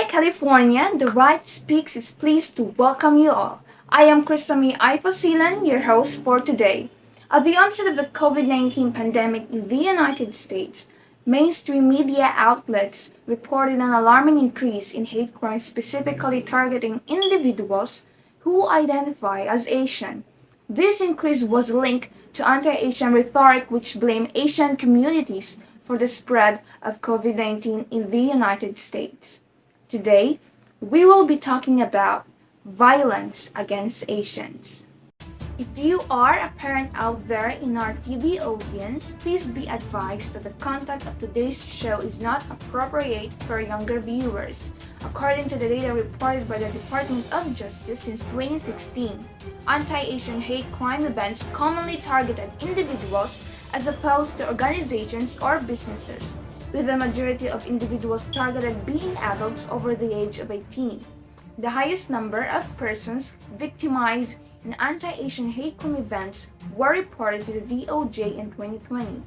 Hi California, The Right Speaks is pleased to welcome you all. I am Krissa Mae I, Pacilan, your host for today. At the onset of the COVID-19 pandemic in the United States, mainstream media outlets reported an alarming increase in hate crimes specifically targeting individuals who identify as Asian. This increase was linked to anti-Asian rhetoric which blamed Asian communities for the spread of COVID-19 in the United States. Today, we will be talking about violence against Asians. If you are a parent out there in our TV audience, please be advised that the content of today's show is not appropriate for younger viewers. According to the data reported by the Department of Justice since 2016, anti-Asian hate crime events commonly targeted individuals as opposed to organizations or businesses, with the majority of individuals targeted being adults over the age of 18. The highest number of persons victimized in anti-Asian hate crime events were reported to the DOJ in 2020.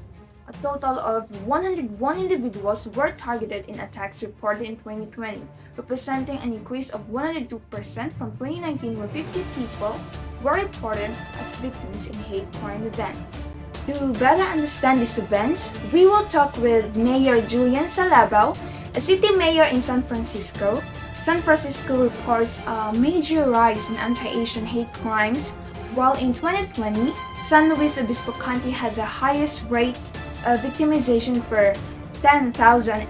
A total of 101 individuals were targeted in attacks reported in 2020, representing an increase of 102% from 2019 when 50 people were reported as victims in hate crime events. To better understand these events, we will talk with Mayor Juliene Salabao, a city mayor in San Francisco. San Francisco reports a major rise in anti-Asian hate crimes, while in 2020, San Luis Obispo County had the highest rate of victimization per 10,000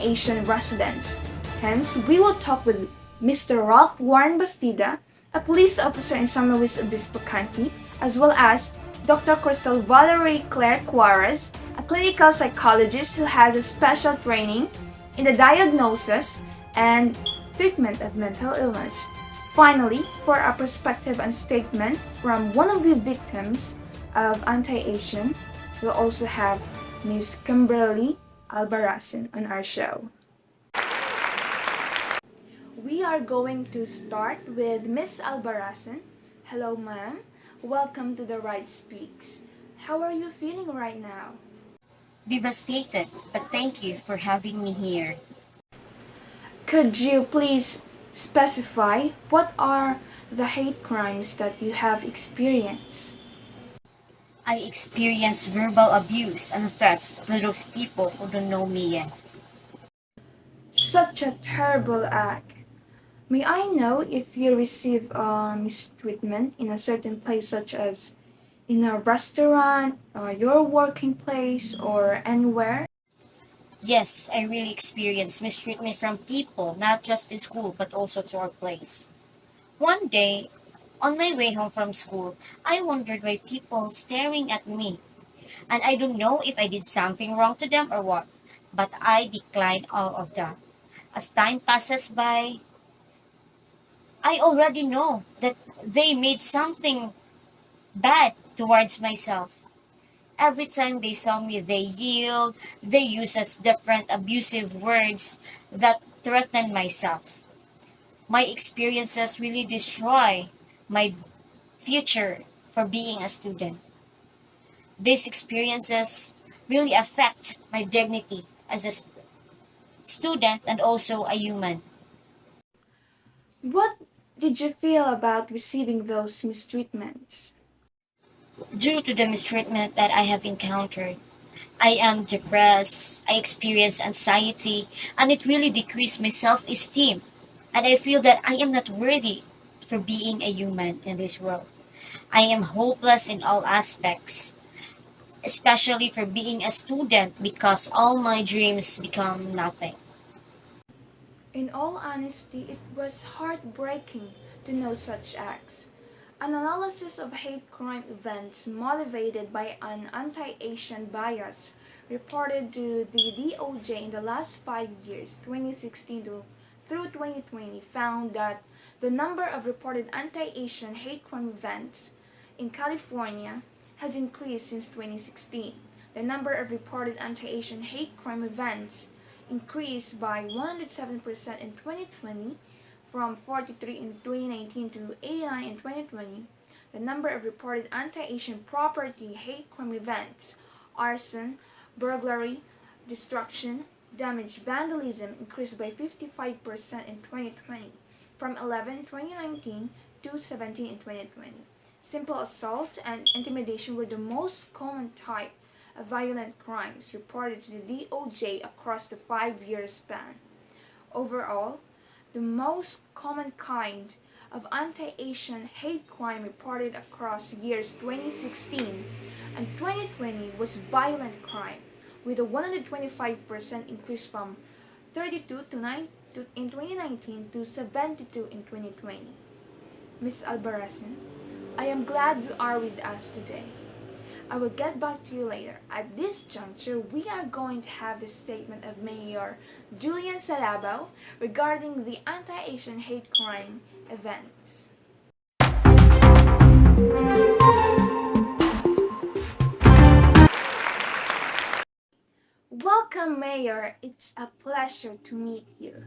Asian residents. Hence, we will talk with Mr. Ralph Warren Bastida, a police officer in San Luis Obispo County, as well as Dr. Kristal Valerie Cuarez, a clinical psychologist who has a special training in the diagnosis and treatment of mental illness. Finally, for a perspective and statement from one of the victims of anti-Asian, we'll also have Ms. Kimberly Albaraccin on our show. We are going to start with Ms. Albaraccin. Hello, ma'am. Welcome to The Right Speaks. How are you feeling right now? Devastated, but thank you for having me here. Could you please specify what are the hate crimes that you have experienced? I experienced verbal abuse and threats to those people who don't know me yet. Such a terrible act. May I know if you receive mistreatment in a certain place, such as in a restaurant, your working place, or anywhere? Yes, I really experienced mistreatment from people, not just in school, but also to our place. One day, on my way home from school, I wondered why people staring at me, and I don't know if I did something wrong to them or what, but I declined all of that. As time passes by, I already know that they made something bad towards myself. Every time they saw me, they yelled, they used as different abusive words that threatened myself. My experiences really destroy my future for being a student. These experiences really affect my dignity as a student and also a human. What did you feel about receiving those mistreatments? Due to the mistreatment that I have encountered, I am depressed, I experience anxiety, and it really decreased my self esteem. And I feel that I am not worthy for being a human in this world. I am hopeless in all aspects, especially for being a student because all my dreams become nothing. In all honesty, it was heartbreaking to know such acts. An analysis of hate crime events motivated by an anti-Asian bias reported to the DOJ in the last 5 years, 2016 through 2020, found that the number of reported anti-Asian hate crime events in California has increased since 2016. The number of reported anti-Asian hate crime events increased by 107% in 2020 from 43 in 2019 to 89 in 2020. The number of reported anti-Asian property hate crime events, arson, burglary, destruction, damage vandalism increased by 55% in 2020, from 11 in 2019 to 17 in 2020. Simple assault and intimidation were the most common type of violent crimes reported to the DOJ across the 5-year span. Overall, the most common kind of anti-Asian hate crime reported across years 2016 and 2020 was violent crime, with a 125% increase from 32 to 9 in 2019 to 72 in 2020. Ms. Albaraccin, I am glad you are with us today. I will get back to you later. At this juncture, we are going to have the statement of Mayor Juliene Salabao regarding the anti-Asian hate crime events. Welcome, Mayor. It's a pleasure to meet you.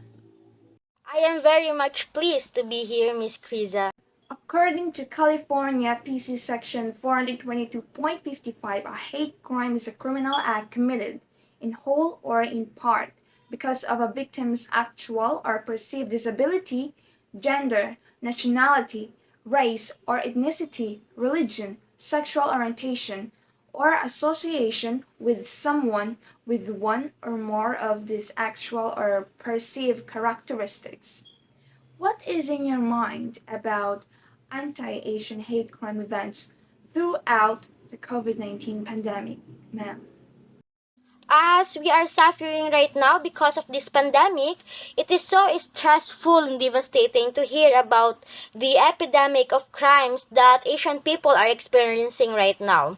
I am very much pleased to be here, Miss Krissa. According to California PC Section 422.55, a hate crime is a criminal act committed, in whole or in part, because of a victim's actual or perceived disability, gender, nationality, race or ethnicity, religion, sexual orientation, or association with someone with one or more of these actual or perceived characteristics. What is in your mind about anti-Asian hate crime events throughout the COVID-19 pandemic, ma'am? As we are suffering right now because of this pandemic, it is so stressful and devastating to hear about the epidemic of crimes that Asian people are experiencing right now.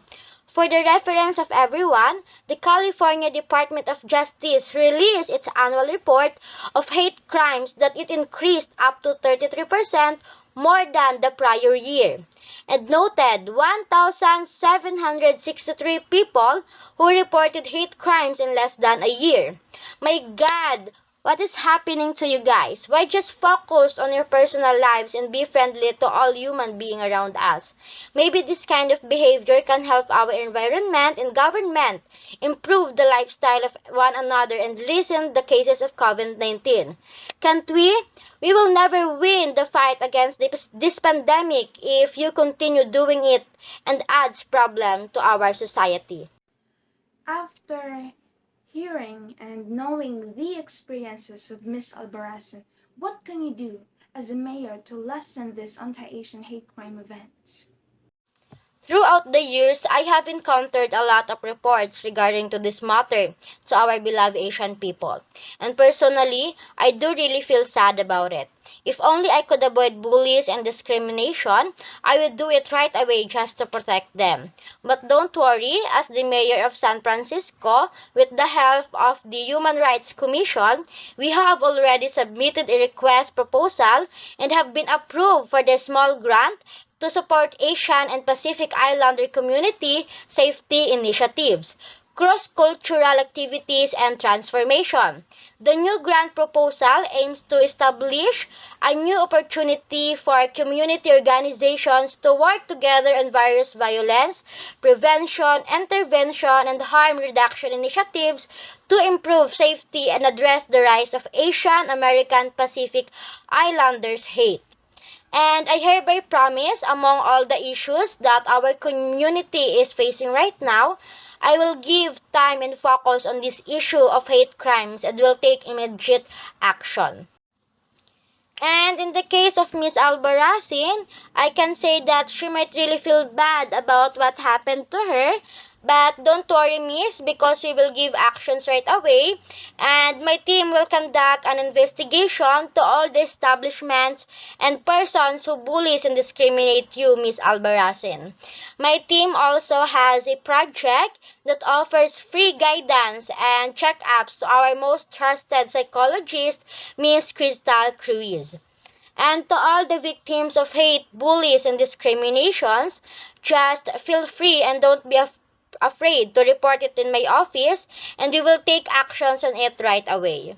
For the reference of everyone, the California Department of Justice released its annual report of hate crimes that it increased up to 33% more than the prior year, and noted 1,763 people who reported hate crimes in less than a year. My God, what is happening to you guys? Why just focus on your personal lives and be friendly to all human beings around us? Maybe this kind of behavior can help our environment and government improve the lifestyle of one another and lessen the cases of COVID-19. Can't we? We will never win the fight against this pandemic if you continue doing it and adds problem to our society. After hearing and knowing the experiences of Ms. Albaraccin, what can you do as a mayor to lessen these anti-Asian hate crime events? Throughout the years, I have encountered a lot of reports regarding to this matter to our beloved Asian people. And personally, I do really feel sad about it. If only I could avoid bullies and discrimination, I would do it right away just to protect them. But don't worry, as the mayor of San Francisco, with the help of the Human Rights Commission, we have already submitted a request proposal and have been approved for the small grant to support Asian and Pacific Islander community safety initiatives, cross-cultural activities, and transformation. The new grant proposal aims to establish a new opportunity for community organizations to work together on various violence, prevention, intervention, and harm reduction initiatives to improve safety and address the rise of Asian American Pacific Islanders hate. And I hereby promise, among all the issues that our community is facing right now, I will give time and focus on this issue of hate crimes and will take immediate action. And in the case of Miss Albaraccin, I can say that she might really feel bad about what happened to her. But don't worry, Miss, because we will give actions right away. And my team will conduct an investigation to all the establishments and persons who bullies and discriminate you, Miss Albaraccin. My team also has a project that offers free guidance and checkups to our most trusted psychologist, Miss Kristal Cuarez. And to all the victims of hate, bullies, and discriminations, just feel free and don't be afraid to report it in my office, and we will take actions on it right away.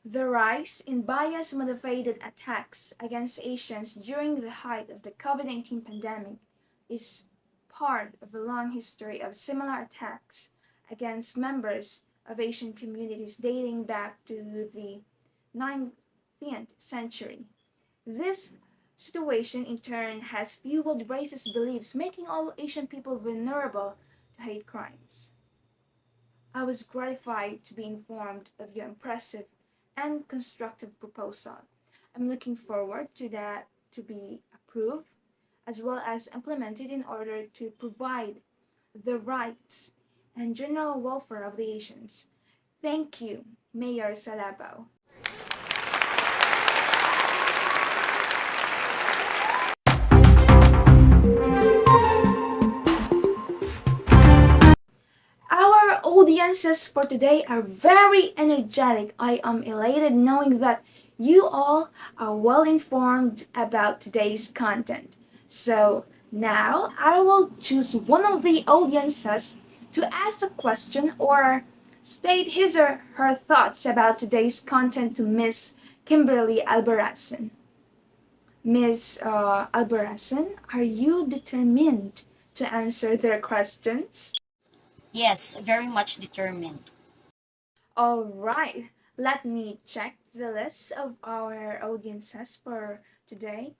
The rise in bias-motivated attacks against Asians during the height of the COVID-19 pandemic is part of a long history of similar attacks against members of Asian communities dating back to the 19th century. This situation in turn has fueled racist beliefs, making all Asian people vulnerable to hate crimes. I was gratified to be informed of your impressive and constructive proposal. I'm looking forward to that to be approved as well as implemented in order to provide the rights and general welfare of the Asians. Thank you, Mayor Salabao. Our audiences for today are very energetic. I am elated knowing that you all are well informed about today's content. So now I will choose one of the audiences to ask a question or state his or her thoughts about today's content to Miss Kimberly Albaraccin. Miss Albaraccin, are you determined to answer their questions? Yes, very much determined. All right, let me check the list of our audiences for today.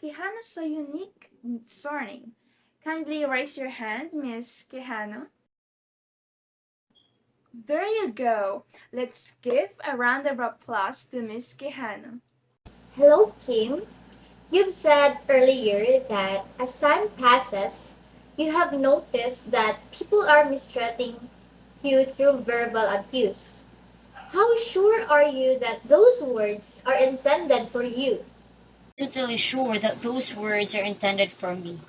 Quijano is a unique surname. Kindly raise your hand, Miss Quijano. There you go. Let's give a round of applause to Miss Quijano. Hello, Kim. You've said earlier that as time passes, you have noticed that people are mistreating you through verbal abuse. How sure are you that those words are intended for you? Totally sure that those words are intended for me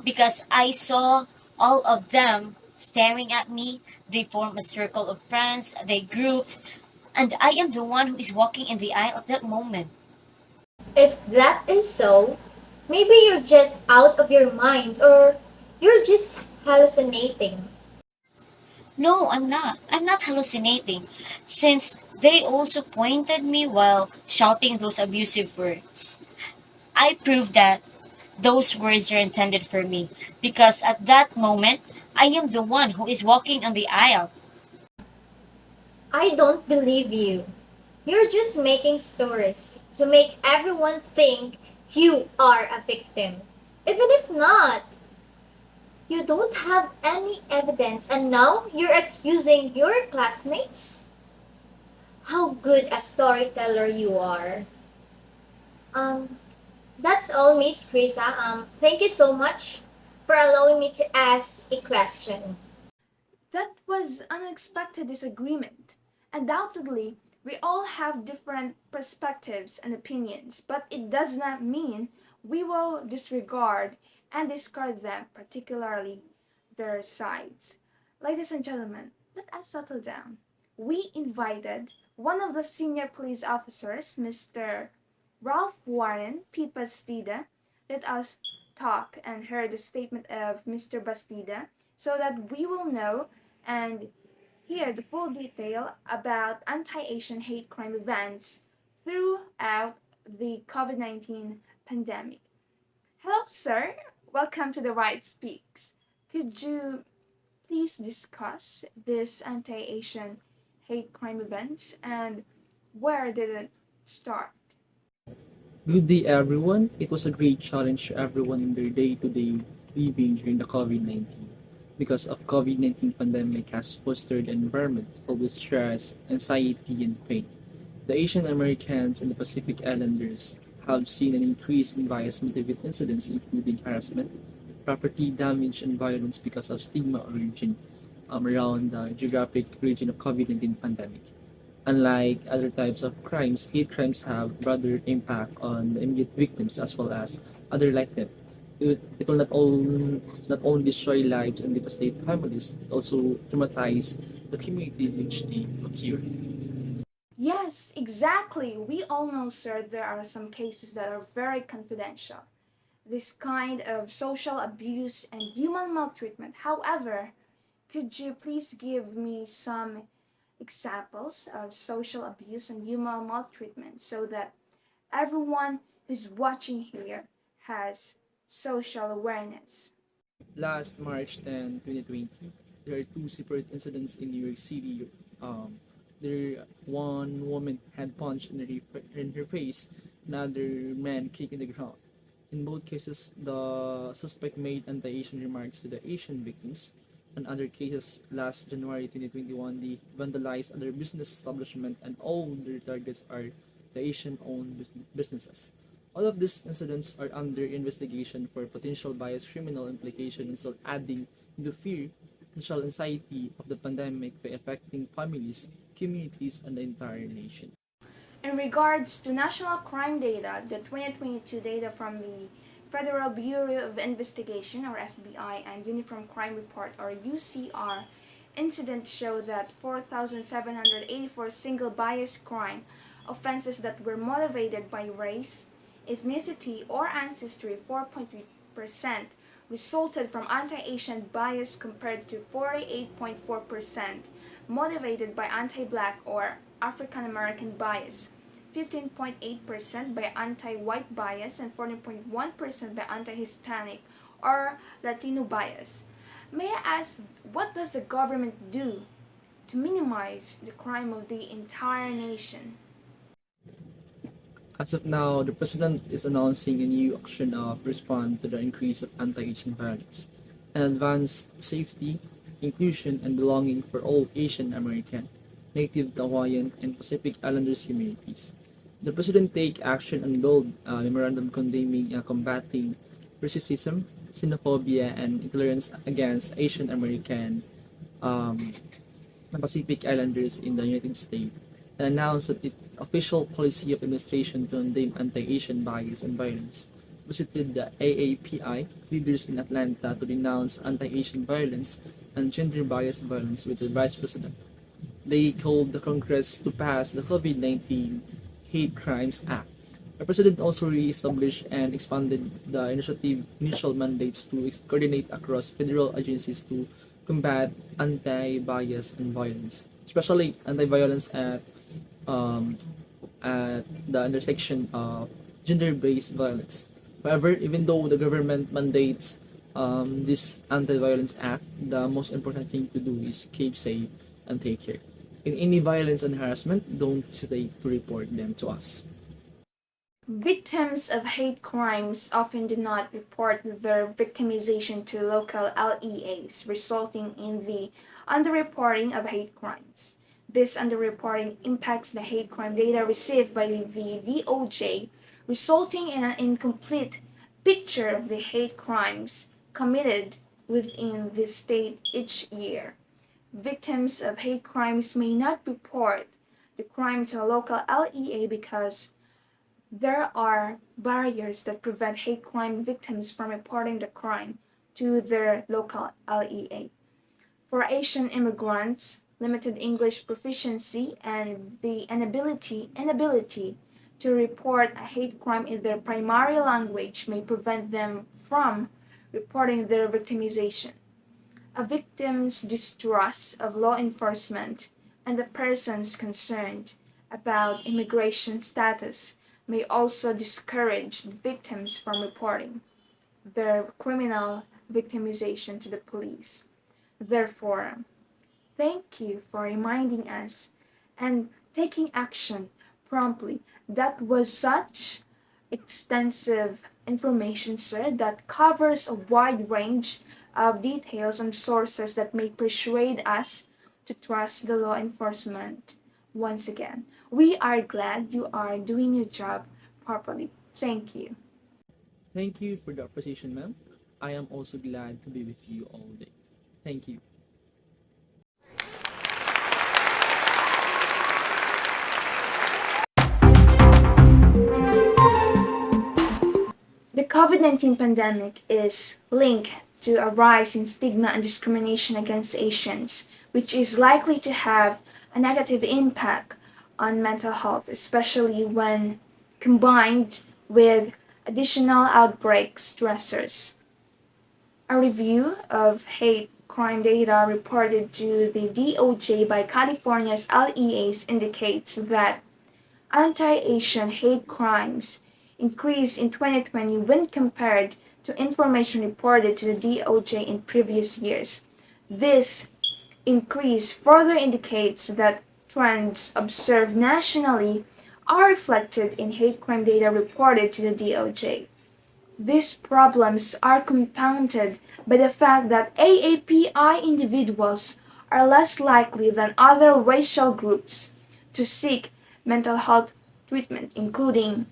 because I saw all of them staring at me. They formed a circle of friends, they grouped, and I am the one who is walking in the aisle at that moment. If that is so, maybe you're just out of your mind or you're just hallucinating. No, I'm not. I'm not hallucinating, since they also pointed me while shouting those abusive words. I proved that those words are intended for me because at that moment, I am the one who is walking on the aisle. I don't believe you. You're just making stories to make everyone think you are a victim. Even if not, you don't have any evidence and now you're accusing your classmates? How good a storyteller you are. Um, that's all, Miss Krissa. Thank you so much for allowing me to ask a question. That was unexpected disagreement. Undoubtedly, we all have different perspectives and opinions, but it does not mean we will disregard and discard them, particularly their sides. Ladies and gentlemen, let us settle down. We invited one of the senior police officers, Mr. Ralph Warren P. Bastida. Let us talk and hear the statement of Mr. Bastida so that we will know and hear the full detail about anti-Asian hate crime events throughout the COVID-19 pandemic. Hello, sir. Welcome to The Right Speaks. Could you please discuss this anti-Asian hate crime events and where did it start? Good day, everyone. It was a great challenge to everyone in their day-to-day living during the COVID-19. Because of COVID-19 pandemic has fostered an environment filled with stress, anxiety, and pain. The Asian Americans and the Pacific Islanders have seen an increase in bias-motivated incidents including harassment, property damage, and violence because of stigma origin around the geographic region of COVID-19 pandemic. Unlike other types of crimes, hate crimes have broader impact on the immediate victims as well as other like them. It will not only destroy lives and devastate families, it also traumatize the community in which they occur. Yes, exactly. We all know, sir, there are some cases that are very confidential. This kind of social abuse and human maltreatment. However, could you please give me some examples of social abuse and human maltreatment so that everyone who's watching here has social awareness? Last March 10, 2020, There are two separate incidents in New York City. Um, there, one woman had punched in her face, another man kicked in the ground. In both cases, the suspect made anti-Asian remarks to the Asian victims. In other cases, last January 2021, they vandalized other business establishment and all their targets are the Asian-owned businesses. All of these incidents are under investigation for potential bias criminal implications, so adding the fear, social anxiety of the pandemic by affecting families, communities, and the entire nation. In regards to national crime data, the 2022 data from the Federal Bureau of Investigation or FBI and Uniform Crime Report or UCR incidents show that 4,784 single bias crime offenses that were motivated by race, ethnicity, or ancestry, 4.3%, resulted from anti-Asian bias compared to 48.4% motivated by anti-black or African American bias, 15.8% by anti-white bias, and 14.1% by anti-Hispanic or Latino bias. May I ask, what does the government do to minimize the crime of the entire nation? As of now, the president is announcing a new action of respond to the increase of anti-Asian violence and advance safety, inclusion, and belonging for all Asian American, Native Hawaiian, and Pacific Islanders communities. The president take action and build a memorandum condemning combating racism, xenophobia, and intolerance against Asian American um, and Pacific Islanders in the United States and announced that its official policy of administration to condemn anti-Asian bias and violence visited the AAPI leaders in Atlanta to denounce anti-Asian violence and gender-biased violence with the Vice President. They called the Congress to pass the COVID-19 Hate Crimes Act. The President also re-established and expanded the initiative initial mandates to coordinate across federal agencies to combat anti-bias and violence, especially anti-violence um, at the intersection of gender-based violence. However, even though the government mandates this Anti-Violence Act, the most important thing to do is keep safe and take care. In any violence and harassment, don't hesitate to report them to us. Victims of hate crimes often do not report their victimization to local LEAs, resulting in the underreporting of hate crimes. This underreporting impacts the hate crime data received by the DOJ, resulting in an incomplete picture of the hate crimes committed within the state each year. Victims of hate crimes may not report the crime to a local LEA because there are barriers that prevent hate crime victims from reporting the crime to their local LEA. For Asian immigrants, limited English proficiency and the inability to report a hate crime in their primary language may prevent them from reporting their victimization. A victim's distrust of law enforcement and the persons concerned about immigration status may also discourage the victims from reporting their criminal victimization to the police. Therefore, thank you for reminding us and taking action promptly. That was such extensive information, sir, that covers a wide range of details and sources that may persuade us to trust the law enforcement. Once again, we are glad you are doing your job properly. Thank you. Thank you for the appreciation, ma'am. I am also glad to be with you all day. Thank you. The COVID-19 pandemic is linked to a rise in stigma and discrimination against Asians, which is likely to have a negative impact on mental health, especially when combined with additional outbreak stressors. A review of hate crime data reported to the DOJ by California's LEAs indicates that anti-Asian hate crimes increased in 2020 when compared to information reported to the DOJ in previous years. This increase further indicates that trends observed nationally are reflected in hate crime data reported to the DOJ. These problems are compounded by the fact that AAPI individuals are less likely than other racial groups to seek mental health treatment, including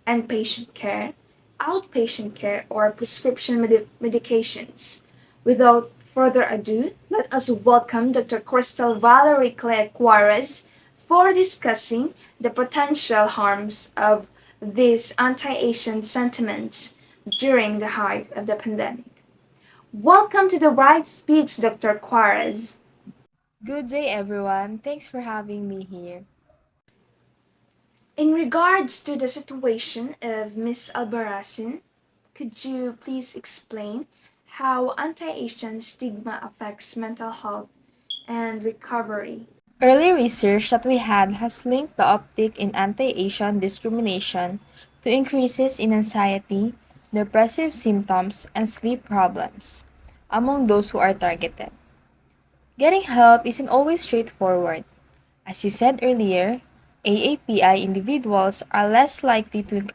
inpatient care, outpatient care, or prescription medications. Without further ado, let us welcome Dr. Kristal Valerie Claire Cuarez for discussing the potential harms of these anti-Asian sentiments during the height of the pandemic. Welcome to The Right Speaks, Dr. Cuarez. Good day, everyone. Thanks for having me here. In regards to the situation of Miss Albaraccin, could you please explain how anti-Asian stigma affects mental health and recovery? Early research that we had has linked the uptick in anti-Asian discrimination to increases in anxiety, depressive symptoms, and sleep problems among those who are targeted. Getting help isn't always straightforward. As you said earlier, AAPI individuals are less likely to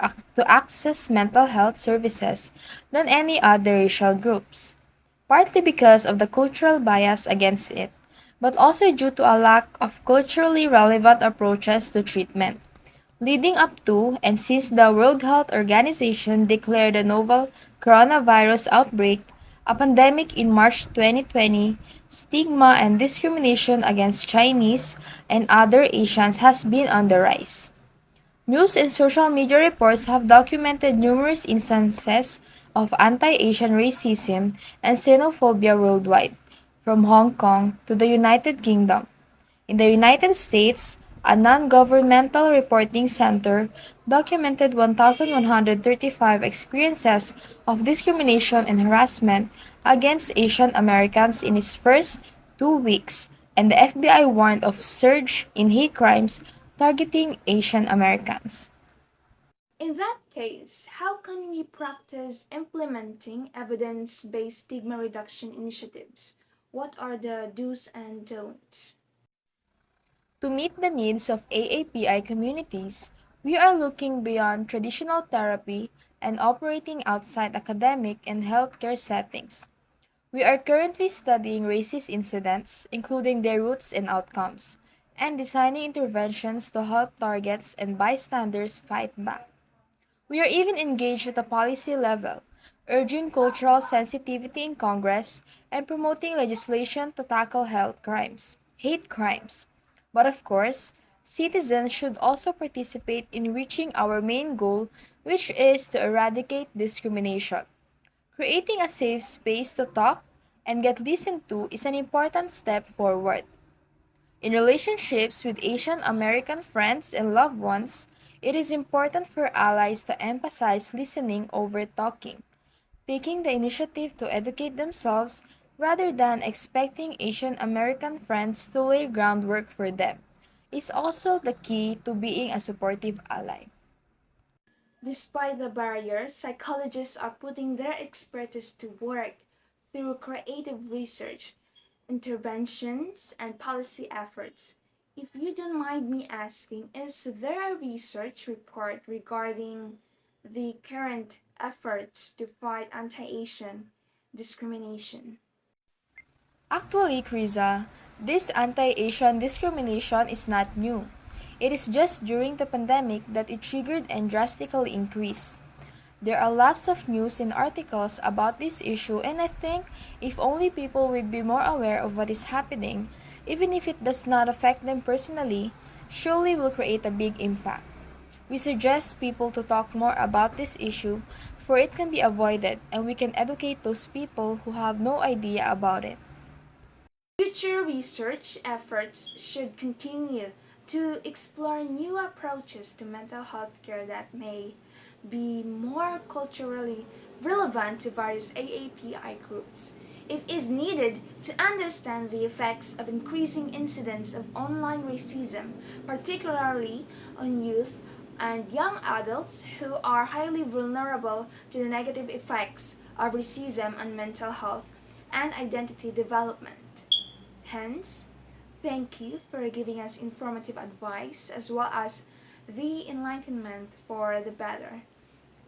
access mental health services than any other racial groups, partly because of the cultural bias against it, but also due to a lack of culturally relevant approaches to treatment. Leading up to and since the World Health Organization declared the novel coronavirus outbreak a pandemic in March 2020, stigma and discrimination against Chinese and other Asians has been on the rise. News and social media reports have documented numerous instances of anti-Asian racism and xenophobia worldwide, from Hong Kong to the United Kingdom. In the United States, a non-governmental reporting center documented 1,135 experiences of discrimination and harassment against Asian Americans in its first 2 weeks, and the FBI warned of surge in hate crimes targeting Asian Americans. In that case, how can we practice implementing evidence-based stigma reduction initiatives? What are the do's and don'ts? To meet the needs of AAPI communities, we are looking beyond traditional therapy and operating outside academic and healthcare settings. We are currently studying racist incidents, including their roots and outcomes, and designing interventions to help targets and bystanders fight back. We are even engaged at the policy level, urging cultural sensitivity in Congress and promoting legislation to tackle hate crimes. But of course, citizens should also participate in reaching our main goal, which is to eradicate discrimination. Creating a safe space to talk and get listened to is an important step forward. In relationships with Asian American friends and loved ones, it is important for allies to emphasize listening over talking, taking the initiative to educate themselves rather than expecting Asian American friends to lay groundwork for them is also the key to being a supportive ally. Despite the barriers, psychologists are putting their expertise to work through creative research, interventions, and policy efforts. If you don't mind me asking, is there a research report regarding the current efforts to fight anti-Asian discrimination? Actually, Krissa, this anti-Asian discrimination is not new. It is just during the pandemic that it triggered and drastically increased. There are lots of news and articles about this issue, and I think if only people would be more aware of what is happening, even if it does not affect them personally, surely will create a big impact. We suggest people to talk more about this issue, for it can be avoided and we can educate those people who have no idea about it. Future research efforts should continue to explore new approaches to mental health care that may be more culturally relevant to various AAPI groups. It is needed to understand the effects of increasing incidents of online racism, particularly on youth and young adults who are highly vulnerable to the negative effects of racism on mental health and identity development. Hence, thank you for giving us informative advice as well as the enlightenment for the better.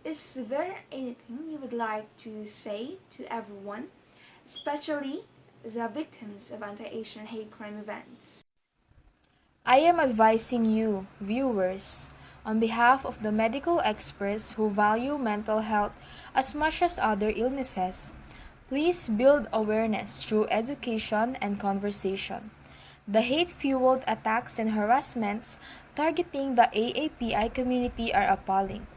Is there anything you would like to say to everyone, especially the victims of anti Asian hate crime events? I am advising you, viewers, on behalf of the medical experts who value mental health as much as other illnesses, please build awareness through education and conversation. The hate-fueled attacks and harassments targeting the AAPI community are appalling.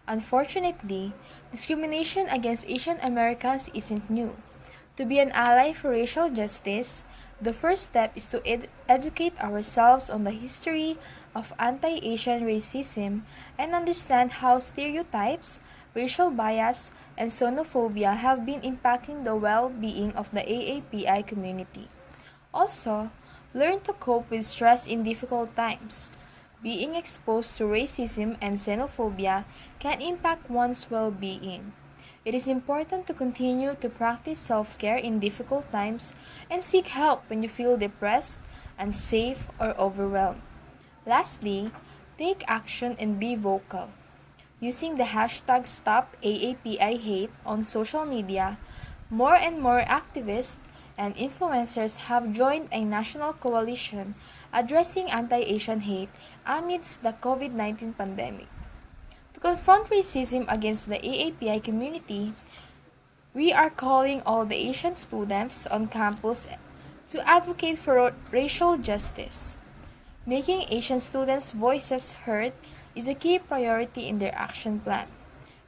Unfortunately, discrimination against Asian Americans isn't new. To be an ally for racial justice, the first step is to educate ourselves on the history of anti-Asian racism and understand how stereotypes, racial bias, and xenophobia have been impacting the well-being of the AAPI community. Also, learn to cope with stress in difficult times. Being exposed to racism and xenophobia can impact one's well-being. It is important to continue to practice self-care in difficult times and seek help when you feel depressed, unsafe, or overwhelmed. Lastly, take action and be vocal. Using the hashtag StopAAPIHate on social media, more and more activists and influencers have joined a national coalition addressing anti-Asian hate amidst the COVID-19 pandemic. To confront racism against the AAPI community, we are calling all the Asian students on campus to advocate for racial justice. Making Asian students' voices heard is a key priority in their action plan.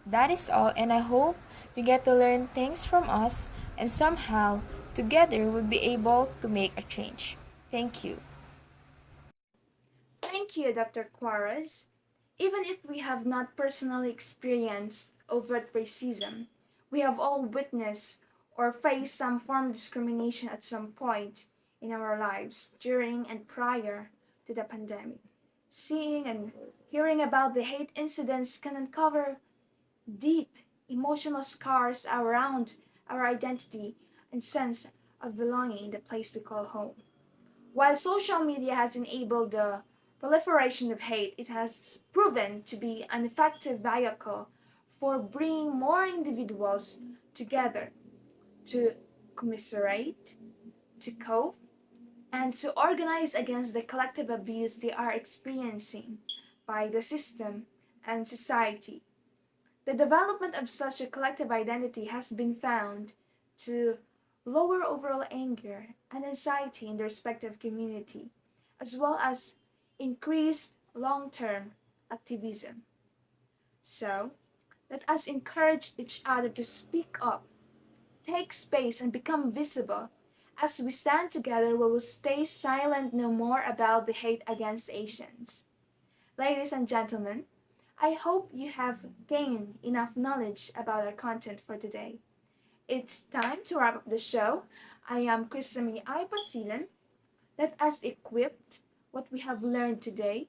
That is all, and I hope you get to learn things from us and somehow, together, we'll be able to make a change. Thank you. Thank you, Dr. Cuarez. Even if we have not personally experienced overt racism, we have all witnessed or faced some form of discrimination at some point in our lives during and prior to the pandemic. Seeing and hearing about the hate incidents can uncover deep emotional scars around our identity and sense of belonging in the place we call home. While social media has enabled the proliferation of hate, it has proven to be an effective vehicle for bringing more individuals together to commiserate, to cope, and to organize against the collective abuse they are experiencing by the system and society. The development of such a collective identity has been found to lower overall anger and anxiety in the respective community, as well as increased long-term activism. So, let us encourage each other to speak up, take space, and become visible. As we stand together, we will stay silent no more about the hate against Asians. Ladies and gentlemen, I hope you have gained enough knowledge about our content for today. It's time to wrap up the show. I am Krissa Mae I, Pacilan. Let us equip what we have learned today.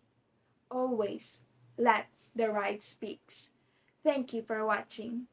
Always let the right speaks. Thank you for watching.